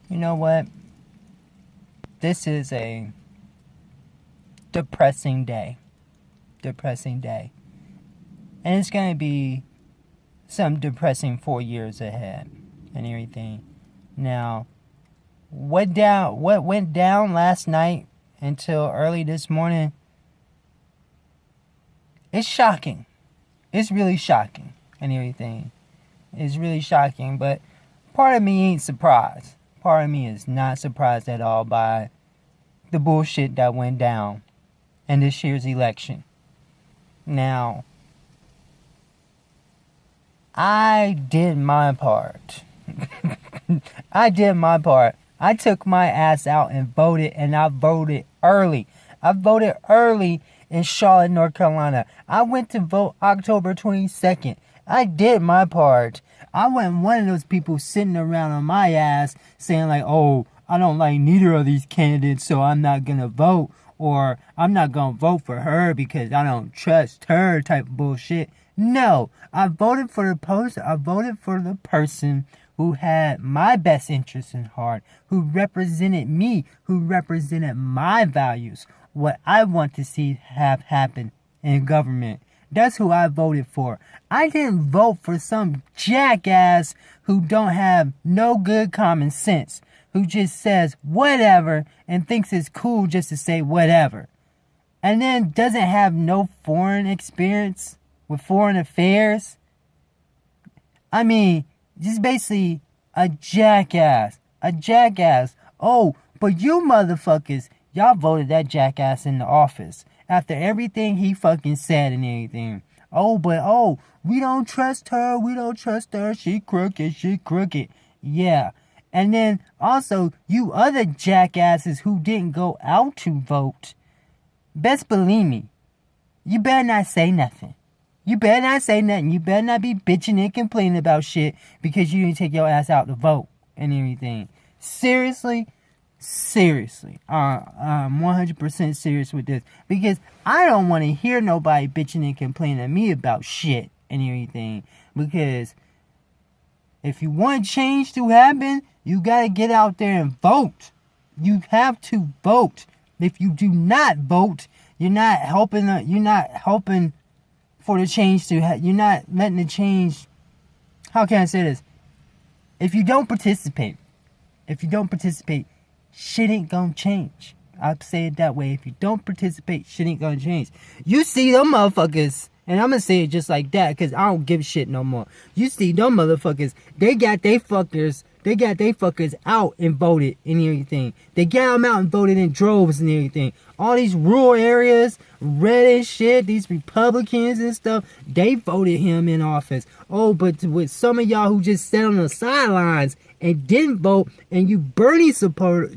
You know what? This is a depressing day. Depressing day. And it's going to be some depressing 4 years ahead and everything. Now, what went down last night until early this morning, it's shocking. It's really shocking and everything. It's really shocking, but part of me ain't surprised. Part of me is not surprised at all by the bullshit that went down in this year's election. Now, I did my part. I did my part. I took my ass out and voted, and I voted early. I voted early in Charlotte, North Carolina. I went to vote October 22nd. I did my part. I wasn't one of those people sitting around on my ass saying like, oh, I don't like neither of these candidates, so I'm not going to vote. Or I'm not going to vote for her because I don't trust her type of bullshit. No, I voted for the post. I voted for the person who had my best interests in heart, who represented me, who represented my values, what I want to see have happen in government. That's who I voted for. I didn't vote for some jackass who don't have no good common sense, who just says whatever and thinks it's cool just to say whatever. And then doesn't have no foreign experience with foreign affairs. I mean, just basically a jackass. A jackass. Oh, but you motherfuckers, y'all voted that jackass in the office after everything he fucking said and everything. Oh, we don't trust her. We don't trust her. She crooked. She crooked. Yeah. And then also, you other jackasses who didn't go out to vote, best believe me, you better not say nothing. You better not say nothing. You better not be bitching and complaining about shit because you didn't take your ass out to vote and everything. Seriously? Seriously. I'm 100% serious with this. Because I don't want to hear nobody bitching and complaining to me about shit and everything. Because if you want change to happen, you got to get out there and vote. You have to vote. If you do not vote, you're not helping for the change to you're not letting the change. How can I say this? If you don't participate, shit ain't gonna change. I'll say it that way. If you don't participate, shit ain't gonna change. You see them motherfuckers, and I'm gonna say it just like that because I don't give a shit no more. You see them motherfuckers, they got they fuckers out and voted and everything. They got them out and voted in droves and everything. All these rural areas, red and shit, these Republicans and stuff, they voted him in office. Oh, but with some of y'all who just sat on the sidelines and didn't vote, and you Bernie supporters,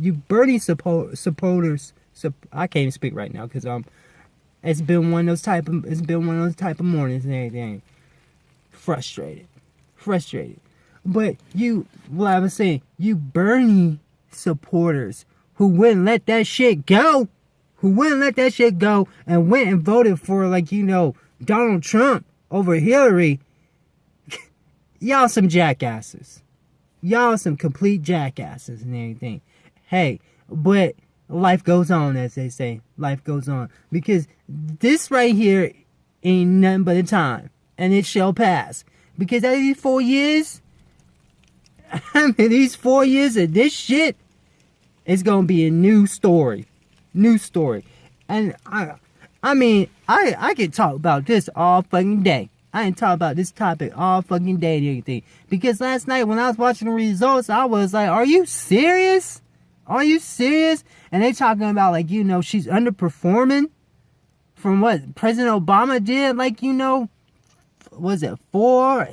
I can't even speak right now because it's been one of those type of mornings and everything. Frustrated. But what I was saying, you Bernie supporters who wouldn't let that shit go, and went and voted for, Donald Trump over Hillary, y'all some jackasses. Y'all some complete jackasses and everything. Hey, but life goes on, as they say. Life goes on. Because this right here ain't nothing but a time. And it shall pass. Because out of these 4 years, these 4 years of this shit, it's going to be a new story. And I could talk about this all fucking day. I ain't talk about this topic all fucking day and everything. Because last night when I was watching the results, I was like, are you serious? And they talking about, she's underperforming from what President Obama did, was it 4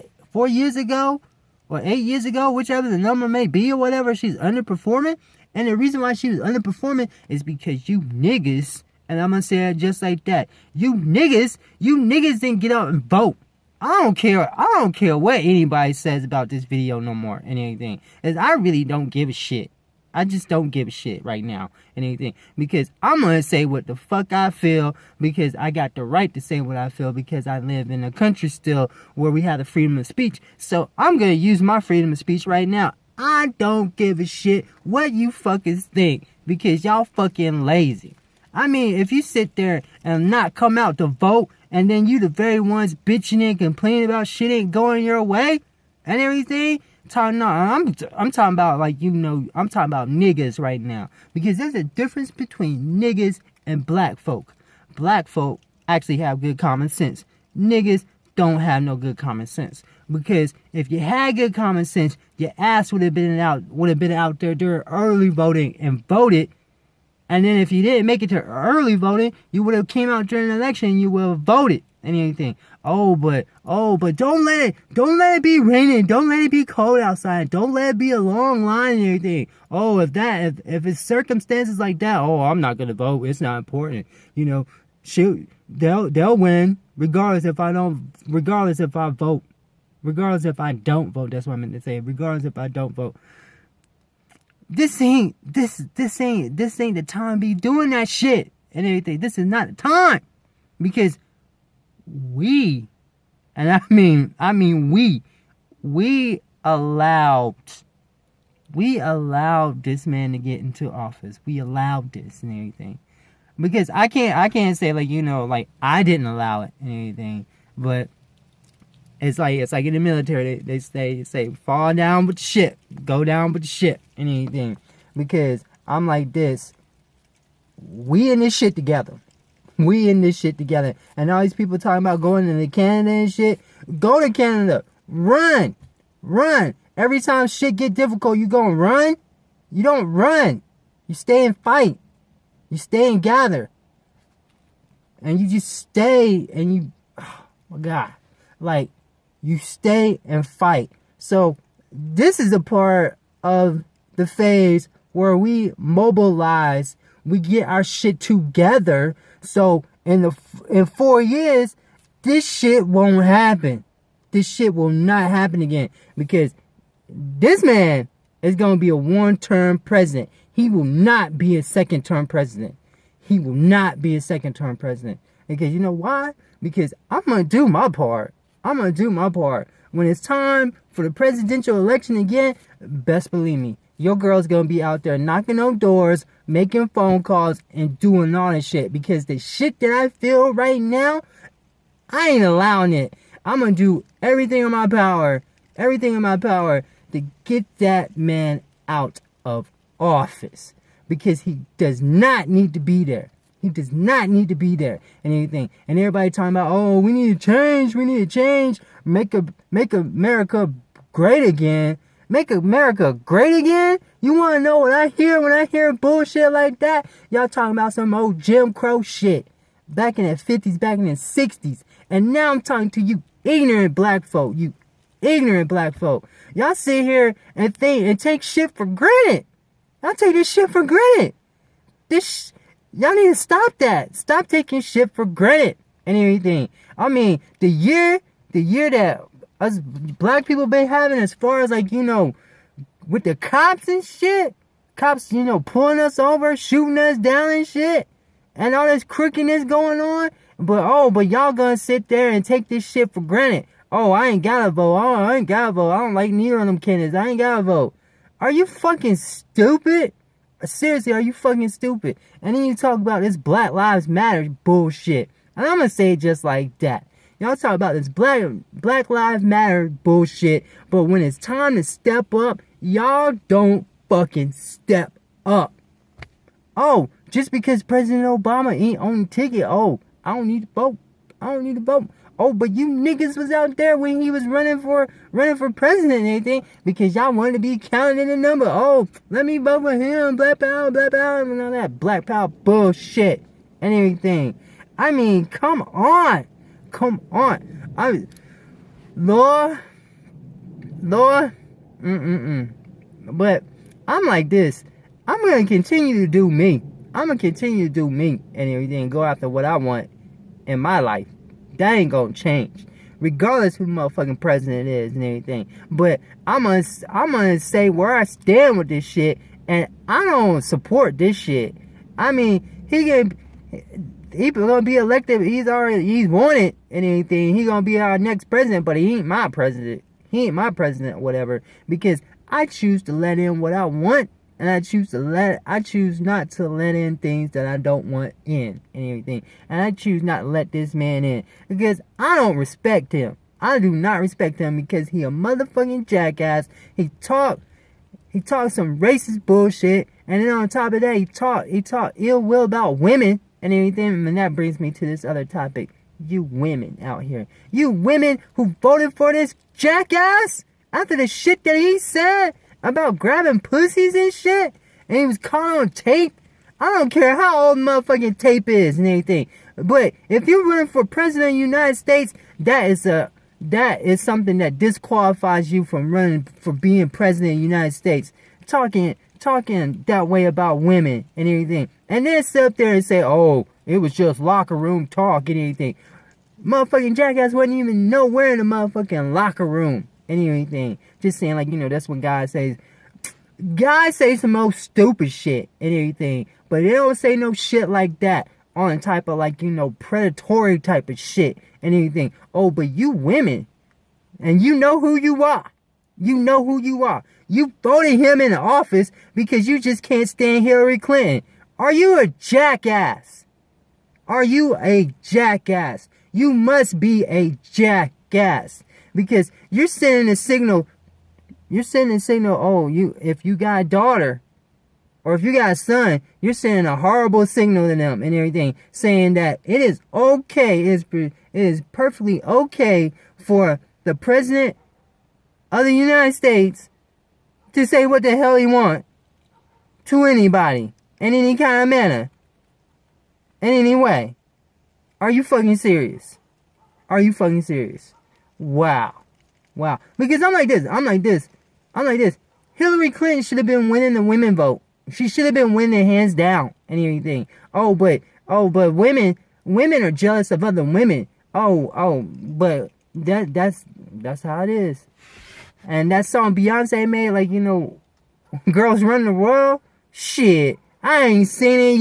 years ago? Or 8 years ago, whichever the number may be or whatever, she's underperforming. And the reason why she was underperforming is because you niggas, and I'm going to say it just like that, you niggas didn't get out and vote. I don't care what anybody says about this video no more and anything. Because I really don't give a shit. I just don't give a shit right now and anything. Because I'm going to say what the fuck I feel. Because I got the right to say what I feel. Because I live in a country still where we have the freedom of speech. So I'm going to use my freedom of speech right now. I don't give a shit what you fuckers think, because y'all fucking lazy. I mean, if you sit there and not come out to vote, and then you the very ones bitching and complaining about shit ain't going your way and everything, I'm talking about, like, you know, I'm talking about niggas right now. Because there's a difference between niggas and black folk. Black folk actually have good common sense. Niggas don't have no good common sense. Because if you had good common sense, your ass would have been out there during early voting and voted. And then if you didn't make it to early voting, you would have came out during the election and you would have voted and anything. Oh, but don't let it be raining. Don't let it be cold outside. Don't let it be a long line and everything. Oh, if it's circumstances like that, oh, I'm not gonna vote. It's not important. You know, shoot, they'll win regardless if I vote. Regardless if I don't vote. That's what I meant to say. Regardless if I don't vote. This ain't the time to be doing that shit and everything. This is not the time. Because we allowed this man to get into office. We allowed this and everything. Because I can't say, like, you know, like, I didn't allow it and everything, but it's like in the military, they say fall down with the ship, go down with the ship and anything. Because I'm like this, we in this shit together. And all these people talking about going into Canada and shit, go to Canada. Run. Every time shit get difficult, you gonna run? You don't run. You stay and fight. You stay and gather. And you just stay and you, oh my God. Like, you stay and fight. So, this is a part of the phase where we mobilize, we get our shit together. So, in 4 years, this shit won't happen. This shit will not happen again. Because this man is going to be a one-term president. He will not be a second-term president. Because you know why? Because I'm going to do my part. When it's time for the presidential election again, best believe me, your girl's going to be out there knocking on doors, making phone calls, and doing all this shit. Because the shit that I feel right now, I ain't allowing it. I'm going to do everything in my power to get that man out of office. Because he does not need to be there. And anything. And everybody talking about, oh, we need to change. Make America great again. Make America great again? You want to know what I hear when I hear bullshit like that? Y'all talking about some old Jim Crow shit. Back in the 50s, back in the 60s. And now I'm talking to you ignorant black folk. Y'all sit here and think and take shit for granted. Y'all take this shit for granted. Y'all need to stop that. Stop taking shit for granted and everything. I mean, the year that us black people been having, as far as, like, you know, with the cops and shit. Cops, you know, pulling us over, shooting us down and shit. And all this crookedness going on. But y'all gonna sit there and take this shit for granted. Oh, I ain't gotta vote. I don't like neither of them candidates. I ain't gotta vote. Are you fucking stupid? Seriously, are you fucking stupid? And then you talk about this Black Lives Matter bullshit. And I'm gonna say it just like that. Y'all talk about this Black Lives Matter bullshit, but when it's time to step up, y'all don't fucking step up. Oh, just because President Obama ain't on the ticket, oh, I don't need to vote. Oh, but you niggas was out there when he was running for president and anything, because y'all wanted to be counted in the number. Oh, let me vote for him, black power, and all that black power bullshit and everything. I mean, come on. Lord. But I'm like this. I'm going to continue to do me. And everything. Go after what I want in my life. That ain't going to change. Regardless who the motherfucking president is and everything. But I'm gonna say where I stand with this shit. And I don't support this shit. I mean, he's gonna be elected. He's won it and anything. He's gonna be our next president, but he ain't my president. Whatever. Because I choose to let in what I want, and I choose not to let in things that I don't want in and everything. And I choose not to let this man in because I don't respect him. I do not respect him because he a motherfucking jackass. He talk some racist bullshit, and then on top of that, he talk ill will about women and everything. And that brings me to this other topic. You women out here, you women who voted for this jackass after the shit that he said about grabbing pussies and shit, and he was caught on tape. I don't care how old motherfucking tape is and everything, but if you're running for president of the United States, that is something that disqualifies you from running for being president of the United States. Talking that way about women and everything, and then sit up there and say, "Oh, it was just locker room talk and everything." Motherfucking jackass wasn't even nowhere in the motherfucking locker room and everything. Just saying, like, that's what guys say. Guys say some most stupid shit and everything, but they don't say no shit like that on type of, like, predatory type of shit and everything. Oh, but you women, and you know who you are. You know who you are. You voted him in the office because you just can't stand Hillary Clinton. Are you a jackass? Are you a jackass? You must be a jackass because you're sending a signal. Oh, if you got a daughter or if you got a son, you're sending a horrible signal to them and everything, saying that it is okay, it is perfectly okay for the president of the United States to say what the hell he wants to anybody in any kind of manner, in any way. Are you fucking serious? Are you fucking serious? Wow. Because I'm like this. Hillary Clinton should have been winning the women vote. She should have been winning hands down and everything. But women are jealous of other women. But that's how it is. And that song Beyonce made, like, Girls Run the World. Shit, I ain't seen it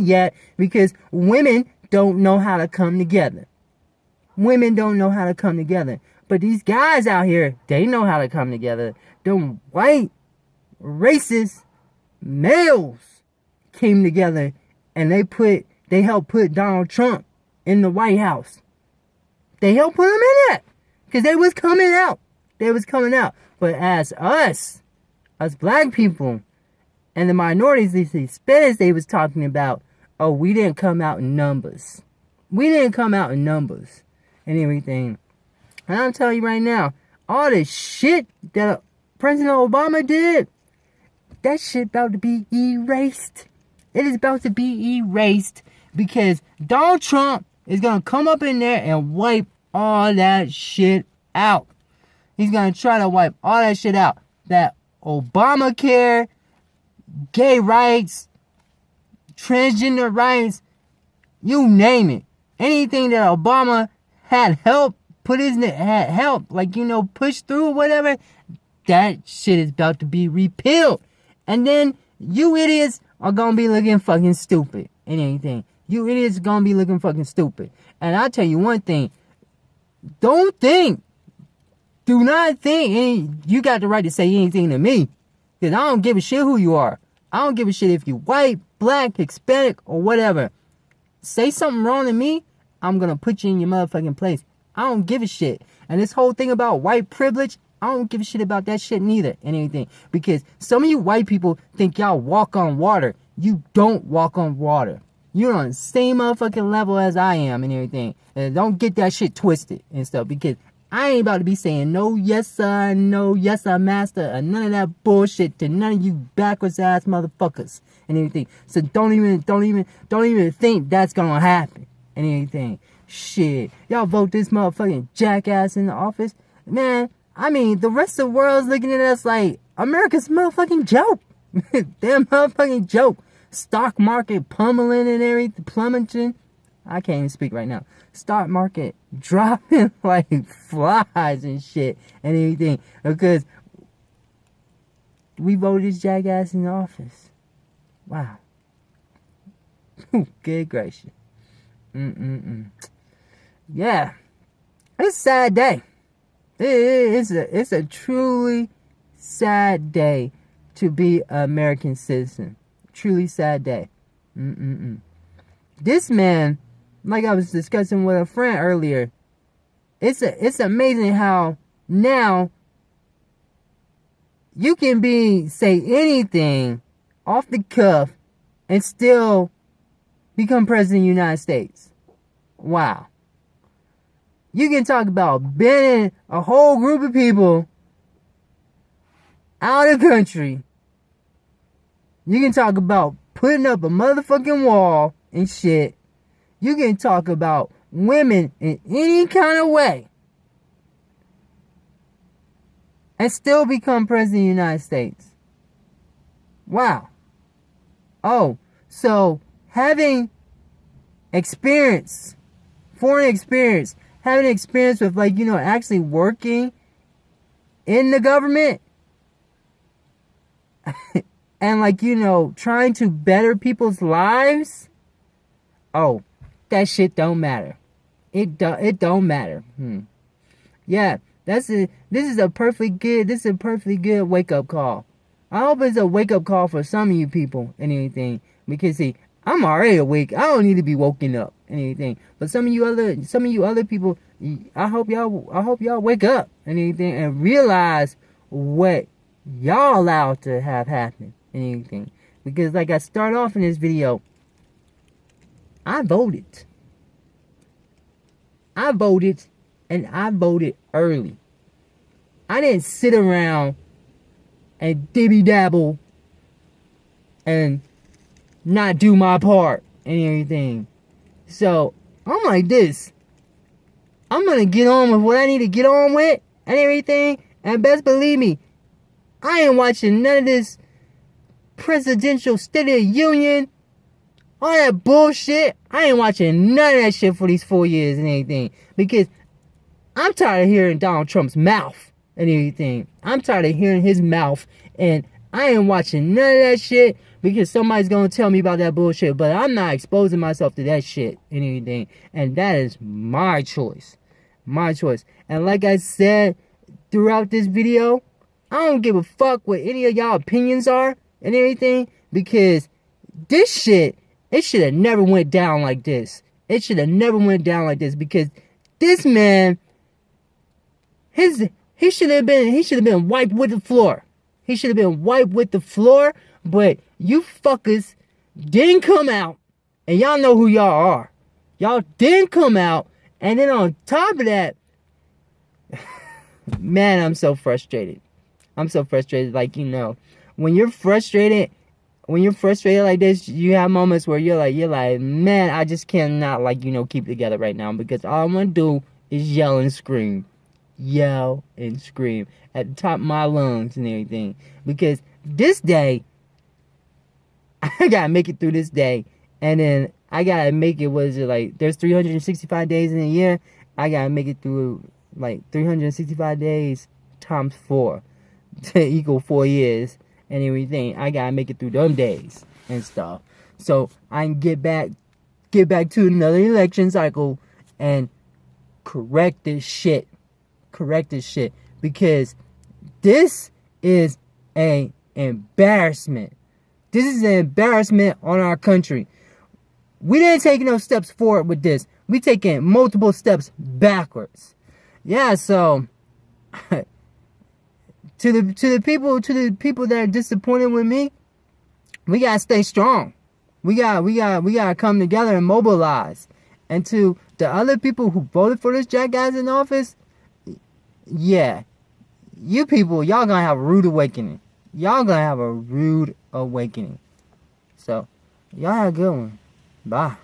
yet because women don't know how to come together. But these guys out here, they know how to come together. Them white, racist males came together and they helped put Donald Trump in the White House. They helped put him in that because they was coming out. But as us black people, and the minorities, these Hispanics they was talking about, we didn't come out in numbers. And everything. And I'm telling you right now, all the shit that President Obama did, that shit about to be erased. It is about to be erased because Donald Trump is going to come up in there and wipe all that shit out. He's going to try to wipe all that shit out. That Obamacare, gay rights, transgender rights, you name it. Anything that Obama had helped push through or whatever, that shit is about to be repealed. And then you idiots are going to be looking fucking stupid and anything. You idiots are going to be looking fucking stupid. And I'll tell you one thing. Do not think you got the right to say anything to me. Because I don't give a shit who you are. I don't give a shit if you white, black, Hispanic, or whatever. Say something wrong to me, I'm going to put you in your motherfucking place. I don't give a shit. And this whole thing about white privilege, I don't give a shit about that shit neither and anything. Because some of you white people think y'all walk on water. You don't walk on water. You're on the same motherfucking level as I am and everything. And don't get that shit twisted and stuff. Because I ain't about to be saying no yes sir, no yes sir master, and none of that bullshit to none of you backwards ass motherfuckers and everything. So don't even think that's gonna happen and anything. Shit. Y'all vote this motherfucking jackass in the office. Man, I mean, the rest of the world's looking at us like America's motherfucking joke. Damn motherfucking joke. Stock market pummeling and everything, plummeting. I can't even speak right now. Stock market dropping like flies and shit and everything. Because we voted this jackass in the office. Wow. Good gracious. Yeah. It's a sad day. It's a truly sad day to be an American citizen. Truly sad day. This man, like I was discussing with a friend earlier, it's amazing how now you can say anything off the cuff and still become president of the United States. Wow. You can talk about banning a whole group of people out of the country. You can talk about putting up a motherfucking wall and shit. You can talk about women in any kind of way and still become president of the United States. Wow. Oh, so having experience, foreign experience, having experience with actually working in the government and trying to better people's lives. Oh, that shit don't matter. It don't matter. Yeah, this is a perfectly good wake up call. I hope it's a wake up call for some of you people and anything. Because see, I'm already awake. I don't need to be woken up and anything. But some of you other people, I hope y'all wake up and anything and realize what y'all allowed to have happen and anything. Because like I start off in this video, I voted. And I voted early. I didn't sit around and dibby dabble and not do my part and everything. So I'm like this. I'm gonna get on with what I need to get on with and everything. And best believe me, I ain't watching none of this presidential State of the Union, all that bullshit. I ain't watching none of that shit for these 4 years and anything. Because I'm tired of hearing Donald Trump's mouth and everything. I'm tired of hearing his mouth. And I ain't watching none of that shit because somebody's gonna tell me about that bullshit. But I'm not exposing myself to that shit and anything. And that is my choice. My choice. And like I said throughout this video, I don't give a fuck what any of y'all opinions are and everything. Because this shit, it should have never went down like this. It should have never went down like this. Because this man, he should have been wiped with the floor. He should have been wiped with the floor. But you fuckers didn't come out. And y'all know who y'all are. Y'all didn't come out. And then on top of that, man, I'm so frustrated. I'm so frustrated. Like, when you're frustrated like this, you have moments where you're like, man, I just cannot, keep it together right now. Because all I'm going to do is yell and scream. Yell and scream at the top of my lungs and everything. Because this day, I gotta make it through this day. And then I gotta make it, there's 365 days in a year. I gotta make it through 365 days times 4 to equal 4 years and everything. I gotta make it through them days and stuff. So I can get back to another election cycle and correct this shit. Because this is an embarrassment. This is an embarrassment on our country. We didn't take no steps forward with this. We taking multiple steps backwards. Yeah, so to the people that are disappointed with me, we gotta stay strong. We gotta come together and mobilize. And to the other people who voted for this jackass in office, yeah, you people, y'all gonna have a rude awakening. So, y'all have a good one. Bye.